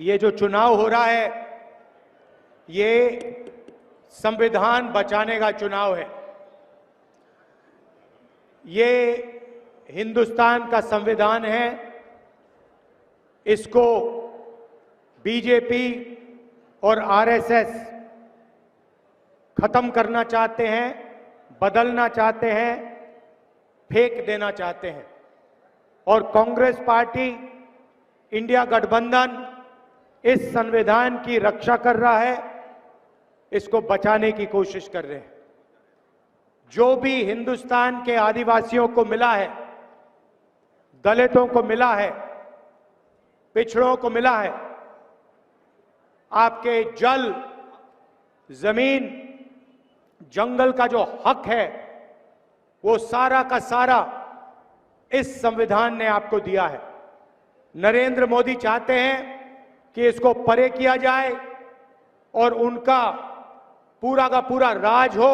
ये जो चुनाव हो रहा है ये संविधान बचाने का चुनाव है। ये हिंदुस्तान का संविधान है, इसको बीजेपी और आरएसएस खत्म करना चाहते हैं, बदलना चाहते हैं, फेंक देना चाहते हैं। और कांग्रेस पार्टी, इंडिया गठबंधन इस संविधान की रक्षा कर रहा है, इसको बचाने की कोशिश कर रहे हैं। जो भी हिंदुस्तान के आदिवासियों को मिला है, दलितों को मिला है, पिछड़ों को मिला है, आपके जल, जमीन, जंगल का जो हक है वो सारा का सारा इस संविधान ने आपको दिया है। नरेंद्र मोदी चाहते हैं कि इसको परे किया जाए और उनका पूरा का पूरा राज हो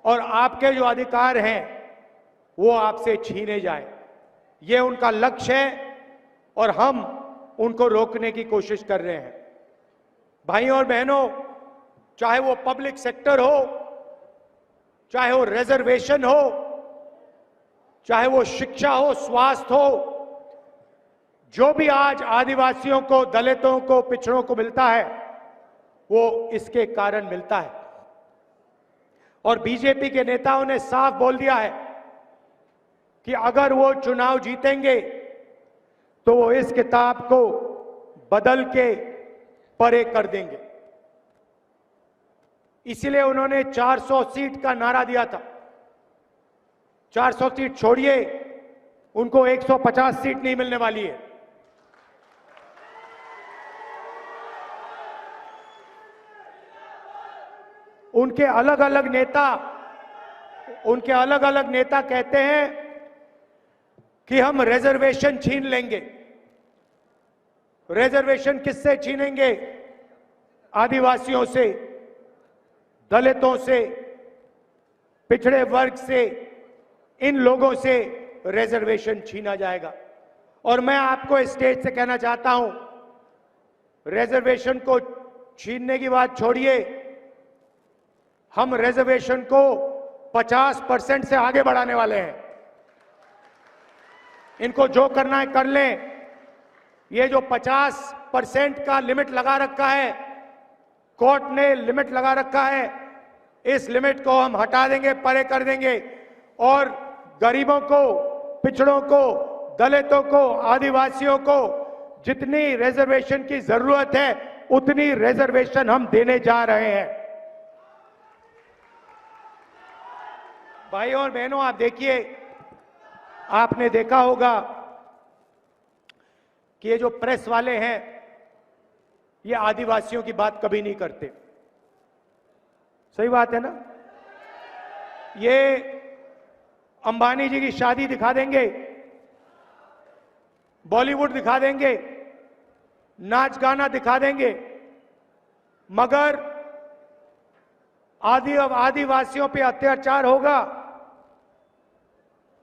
और आपके जो अधिकार हैं वो आपसे छीने जाए। ये उनका लक्ष्य है और हम उनको रोकने की कोशिश कर रहे हैं। भाइयों और बहनों, चाहे वो पब्लिक सेक्टर हो, चाहे वो रिजर्वेशन हो, चाहे वो शिक्षा हो, स्वास्थ्य हो, जो भी आज आदिवासियों को, दलितों को, पिछड़ों को मिलता है वो इसके कारण मिलता है। और बीजेपी के नेताओं ने साफ बोल दिया है कि अगर वो चुनाव जीतेंगे तो वो इस किताब को बदल के परे कर देंगे। इसीलिए उन्होंने 400 सीट का नारा दिया था। 400 सीट छोड़िए, उनको 150 सीट नहीं मिलने वाली है। उनके अलग अलग नेता कहते हैं कि हम रिजर्वेशन छीन लेंगे। रिजर्वेशन किससे छीनेंगे? आदिवासियों से, दलितों से, पिछड़े वर्ग से, इन लोगों से रिजर्वेशन छीना जाएगा। और मैं आपको स्टेज से कहना चाहता हूं, रिजर्वेशन को छीनने की बात छोड़िए, हम रिजर्वेशन को 50% से आगे बढ़ाने वाले हैं। इनको जो करना है कर लें। ये जो 50% का लिमिट लगा रखा है, कोर्ट ने लिमिट लगा रखा है, इस लिमिट को हम हटा देंगे, परे कर देंगे और गरीबों को, पिछड़ों को, दलितों को, आदिवासियों को जितनी रिजर्वेशन की जरूरत है उतनी रिजर्वेशन हम देने जा रहे हैं। भाइयों और बहनों, आप देखिए, आपने देखा होगा कि ये जो प्रेस वाले हैं ये आदिवासियों की बात कभी नहीं करते। सही बात है ना? ये अंबानी जी की शादी दिखा देंगे, बॉलीवुड दिखा देंगे, नाच गाना दिखा देंगे, मगर आदिवासियों पे अत्याचार होगा,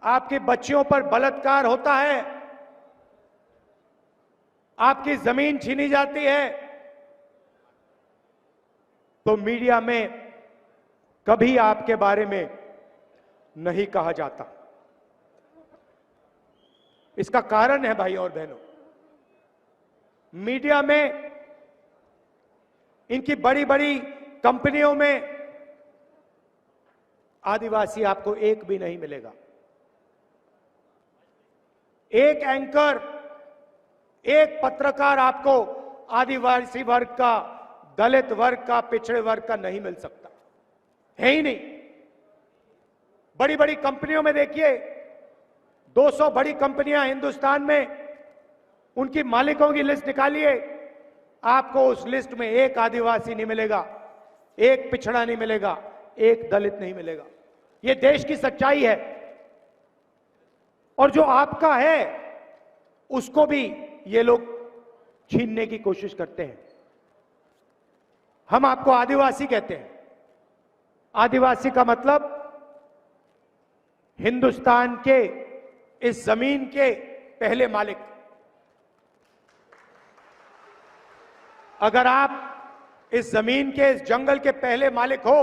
आपकी बच्चियों पर बलात्कार होता है, आपकी जमीन छीनी जाती है, तो मीडिया में कभी आपके बारे में नहीं कहा जाता। इसका कारण है भाई और बहनों, मीडिया में, इनकी बड़ी बड़ी कंपनियों में आदिवासी आपको एक भी नहीं मिलेगा। एक एंकर, एक पत्रकार आपको आदिवासी वर्ग का, दलित वर्ग का, पिछड़े वर्ग का नहीं मिल सकता, है ही नहीं। बड़ी बड़ी कंपनियों में देखिए, 200 बड़ी कंपनियां हिंदुस्तान में, उनकी मालिकों की लिस्ट निकालिए, आपको उस लिस्ट में एक आदिवासी नहीं मिलेगा, एक पिछड़ा नहीं मिलेगा, एक दलित नहीं मिलेगा। यह देश की सच्चाई है। और जो आपका है उसको भी ये लोग छीनने की कोशिश करते हैं। हम आपको आदिवासी कहते हैं। आदिवासी का मतलब हिंदुस्तान के इस जमीन के पहले मालिक। अगर आप इस जमीन के, इस जंगल के पहले मालिक हो,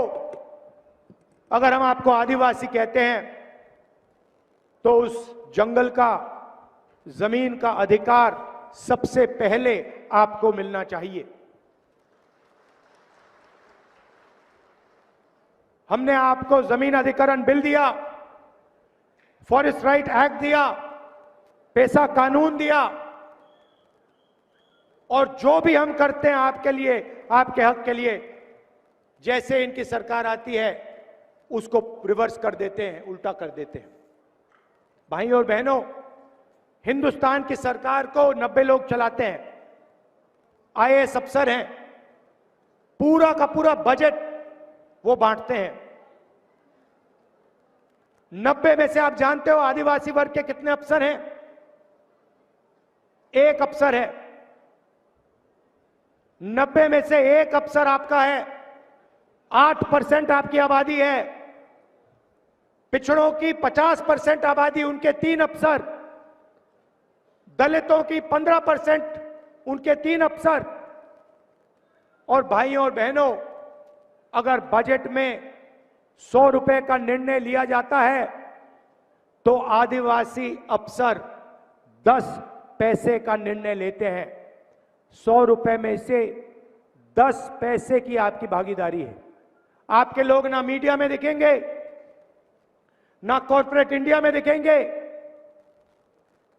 अगर हम आपको आदिवासी कहते हैं, तो उस जंगल का, जमीन का अधिकार सबसे पहले आपको मिलना चाहिए। हमने आपको जमीन अधिग्रहण बिल दिया, फॉरेस्ट राइट एक्ट दिया, पेशा कानून दिया, और जो भी हम करते हैं आपके लिए, आपके हक के लिए, जैसे इनकी सरकार आती है उसको रिवर्स कर देते हैं, उल्टा कर देते हैं। भाइयों और बहनों, हिंदुस्तान की सरकार को 90 लोग चलाते हैं, आईएएस अफसर हैं, पूरा का पूरा बजट वो बांटते हैं। 90 में से आप जानते हो आदिवासी वर्ग के कितने अफसर हैं? एक अफसर है। 90 में से एक अफसर आपका है। 8% आपकी आबादी है। पिछड़ों की 50% आबादी, उनके 3 अफसर। दलितों की 15%, उनके 3 अफसर। और भाइयों और बहनों, अगर बजट में 100 रुपए का निर्णय लिया जाता है तो आदिवासी अफसर 10 पैसे का निर्णय लेते हैं। 100 रुपए में से 10 पैसे की आपकी भागीदारी है। आपके लोग ना मीडिया में दिखेंगे, ना कॉर्पोरेट इंडिया में दिखेंगे,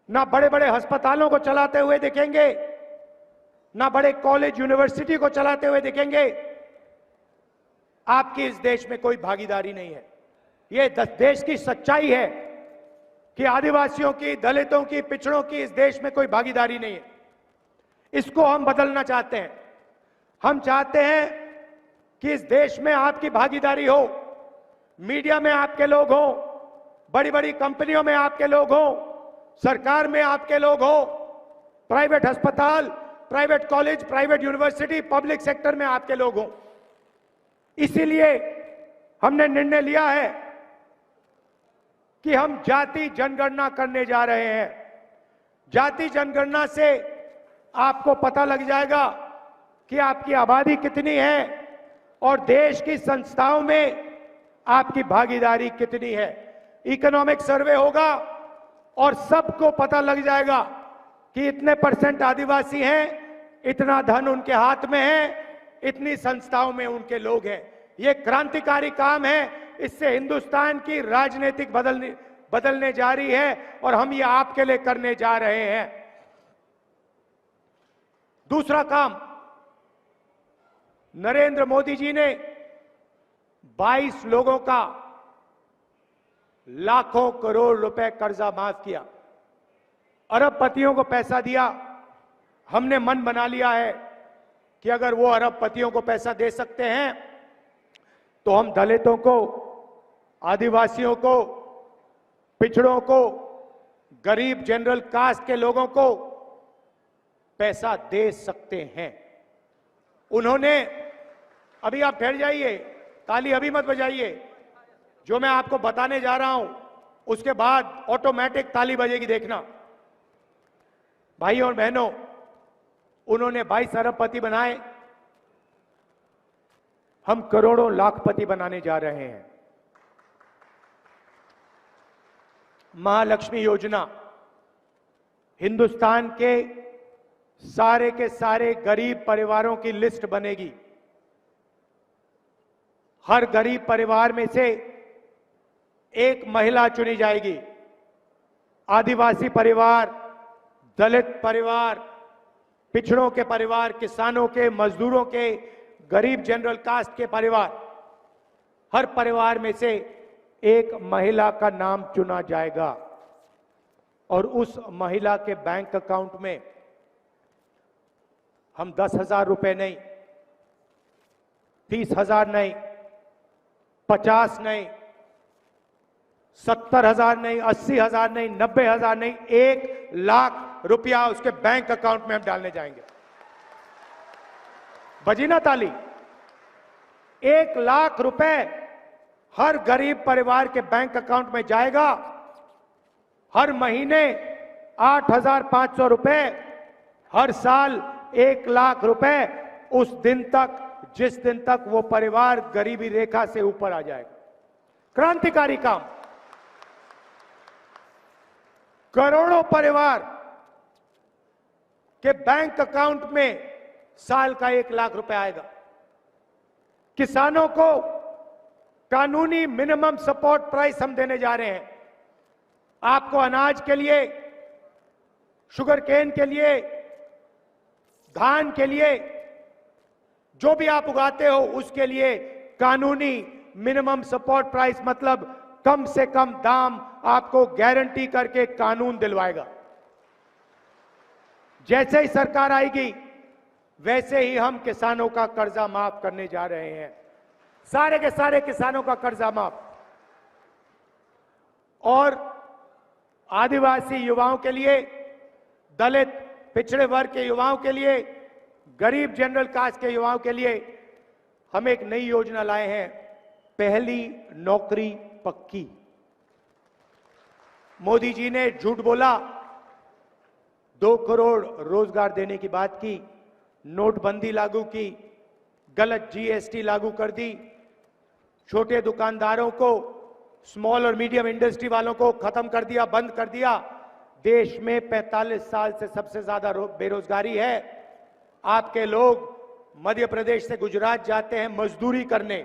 ना बड़े बड़े अस्पतालों को चलाते हुए दिखेंगे, ना बड़े कॉलेज यूनिवर्सिटी को चलाते हुए दिखेंगे। आपकी इस देश में कोई भागीदारी नहीं है। ये देश की सच्चाई है कि आदिवासियों की, दलितों की, पिछड़ों की इस देश में कोई भागीदारी नहीं है। इसको हम बदलना चाहते हैं। हम चाहते हैं कि इस देश में आपकी भागीदारी हो, मीडिया में आपके लोग हो, बड़ी बड़ी कंपनियों में आपके लोग हो, सरकार में आपके लोग हो, प्राइवेट अस्पताल, private college, private university, public sector में आपके लोग हो। इसीलिए हमने निर्णय लिया है कि हम जाति जनगणना करने जा रहे हैं। जाति जनगणना से आपको पता लग जाएगा कि आपकी आबादी कितनी है और देश की संस्थाओं में आपकी भागीदारी कितनी है। इकोनॉमिक सर्वे होगा और सबको पता लग जाएगा कि इतने % आदिवासी हैं, इतना धन उनके हाथ में है, इतनी संस्थाओं में उनके लोग हैं। ये क्रांतिकारी काम है। इससे हिंदुस्तान की राजनीतिक बदलने जा रही है और हम ये आपके लिए करने जा रहे हैं। दूसरा काम, नरेंद्र मोदी जी ने 22 लोगों का लाखों करोड़ रुपए कर्जा माफ किया, अरबपतियों को पैसा दिया। हमने मन बना लिया है कि अगर वो अरबपतियों को पैसा दे सकते हैं तो हम दलितों को, आदिवासियों को, पिछड़ों को, गरीब जनरल कास्ट के लोगों को पैसा दे सकते हैं। उन्होंने, अभी आप ठहर जाइए, ताली अभी मत बजाइए, जो मैं आपको बताने जा रहा हूं उसके बाद ऑटोमेटिक ताली बजेगी, देखना। भाइयों और बहनों, उन्होंने 22 अरबपति बनाए, हम करोड़ों लाखपति बनाने जा रहे हैं। महालक्ष्मी योजना, हिंदुस्तान के सारे गरीब परिवारों की लिस्ट बनेगी। हर गरीब परिवार में से एक महिला चुनी जाएगी। आदिवासी परिवार, दलित परिवार, पिछड़ों के परिवार, किसानों के, मजदूरों के, गरीब जनरल कास्ट के परिवार, हर परिवार में से एक महिला का नाम चुना जाएगा और उस महिला के बैंक अकाउंट में हम 10,000 रुपए नहीं, 30,000 नहीं, 50 नहीं, 70,000 नहीं, 80,000 नहीं, 90,000 नहीं, 1 लाख रुपया उसके बैंक अकाउंट में हम डालने जाएंगे। बजी ना ताली? 1 लाख रुपए हर गरीब परिवार के बैंक अकाउंट में जाएगा। हर महीने 8,500 रुपए, हर साल 1 लाख रुपए उस दिन तक, जिस दिन तक वो परिवार गरीबी रेखा से ऊपर आ जाएगा। क्रांतिकारी काम। करोड़ों परिवार के बैंक अकाउंट में साल का 1 लाख रुपए आएगा। किसानों को कानूनी मिनिमम सपोर्ट प्राइस हम देने जा रहे हैं। आपको अनाज के लिए, शुगर केन के लिए, धान के लिए, जो भी आप उगाते हो उसके लिए कानूनी मिनिमम सपोर्ट प्राइस, मतलब कम से कम दाम आपको गारंटी करके कानून दिलवाएगा। जैसे ही सरकार आएगी वैसे ही हम किसानों का कर्जा माफ करने जा रहे हैं। सारे के सारे किसानों का कर्जा माफ। और आदिवासी युवाओं के लिए, दलित पिछड़े वर्ग के युवाओं के लिए, गरीब जनरल कास्ट के युवाओं के लिए हम एक नई योजना लाए हैं, पहली नौकरी पक्की। मोदी जी ने झूठ बोला, 2 करोड़ रोजगार देने की बात की, नोटबंदी लागू की, गलत जीएसटी लागू कर दी, छोटे दुकानदारों को, स्मॉल और मीडियम इंडस्ट्री वालों को खत्म कर दिया, बंद कर दिया। देश में 45 साल से सबसे ज्यादा बेरोजगारी है। आपके लोग मध्य प्रदेश से गुजरात जाते हैं मजदूरी करने,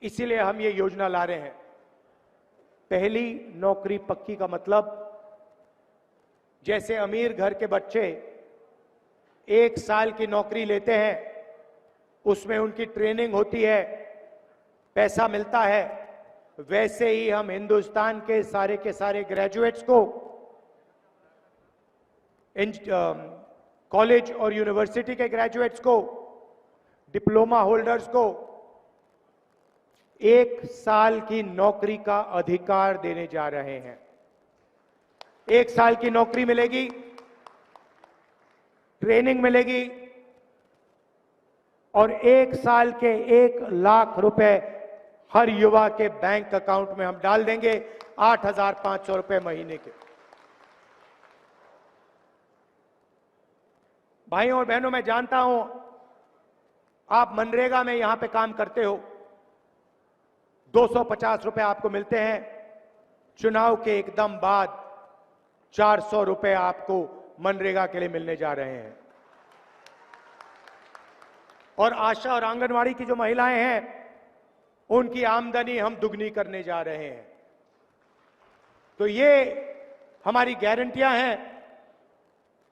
इसीलिए हम ये योजना ला रहे हैं। पहली नौकरी पक्की का मतलब, जैसे अमीर घर के बच्चे 1 साल की नौकरी लेते हैं, उसमें उनकी ट्रेनिंग होती है, पैसा मिलता है, वैसे ही हम हिंदुस्तान के सारे ग्रेजुएट्स को, कॉलेज और यूनिवर्सिटी के ग्रेजुएट्स को, डिप्लोमा होल्डर्स को 1 साल की नौकरी का अधिकार देने जा रहे हैं। 1 साल की नौकरी मिलेगी, ट्रेनिंग मिलेगी और 1 साल के 1 लाख रुपए हर युवा के बैंक अकाउंट में हम डाल देंगे, 8,500 रुपए महीने के। भाइयों और बहनों, मैं जानता हूं आप मनरेगा में यहां पे काम करते हो, 250 रुपए आपको मिलते हैं। चुनाव के एकदम बाद 400 रुपए आपको मनरेगा के लिए मिलने जा रहे हैं। और आशा और आंगनवाड़ी की जो महिलाएं हैं, उनकी आमदनी हम दुगनी करने जा रहे हैं। तो ये हमारी गारंटियां हैं,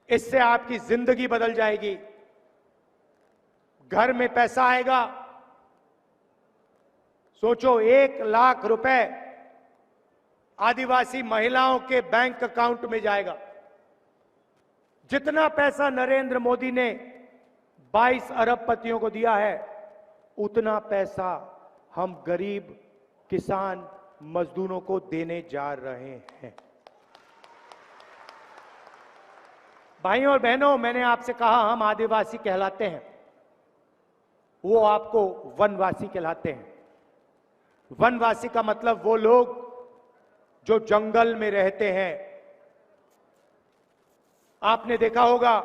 इससे आपकी जिंदगी बदल जाएगी। घर में पैसा आएगा। सोचो, 1 लाख रुपए आदिवासी महिलाओं के बैंक अकाउंट में जाएगा। जितना पैसा नरेंद्र मोदी ने 22 अरबपतियों को दिया है, उतना पैसा हम गरीब किसान मजदूरों को देने जा रहे हैं। भाइयों और बहनों, मैंने आपसे कहा हम आदिवासी कहलाते हैं, वो आपको वनवासी कहलाते हैं। वनवासी का मतलब वो लोग जो जंगल में रहते हैं। आपने देखा होगा,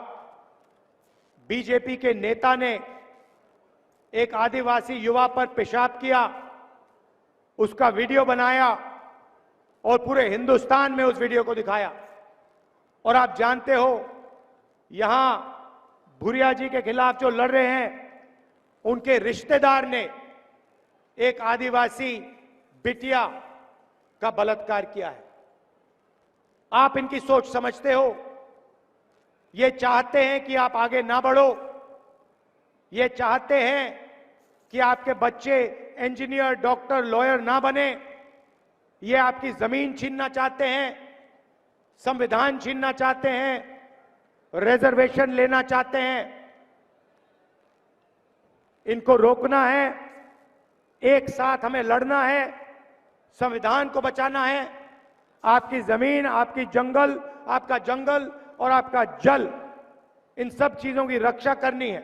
बीजेपी के नेता ने एक आदिवासी युवा पर पेशाब किया, उसका वीडियो बनाया और पूरे हिंदुस्तान में उस वीडियो को दिखाया। और आप जानते हो, यहां भूरिया जी के खिलाफ जो लड़ रहे हैं, उनके रिश्तेदार ने एक आदिवासी बिटिया का बलात्कार किया है। आप इनकी सोच समझते हो? ये चाहते हैं कि आप आगे ना बढ़ो, ये चाहते हैं कि आपके बच्चे इंजीनियर, डॉक्टर, लॉयर ना बने, ये आपकी जमीन छीनना चाहते हैं, संविधान छीनना चाहते हैं, रिजर्वेशन लेना चाहते हैं। इनको रोकना है, एक साथ हमें लड़ना है, संविधान को बचाना है। आपकी जमीन, आपकी जंगल, आपका जंगल और आपका जल, इन सब चीजों की रक्षा करनी है।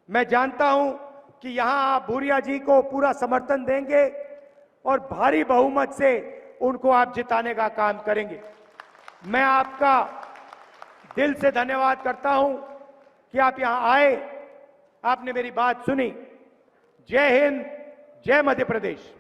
मैं जानता हूं कि यहां आप भूरिया जी को पूरा समर्थन देंगे और भारी बहुमत से उनको आप जिताने का काम करेंगे। मैं आपका दिल से धन्यवाद करता हूं कि आप यहां आए, आपने मेरी बात सुनी। जय हिंद, जय मध्य प्रदेश।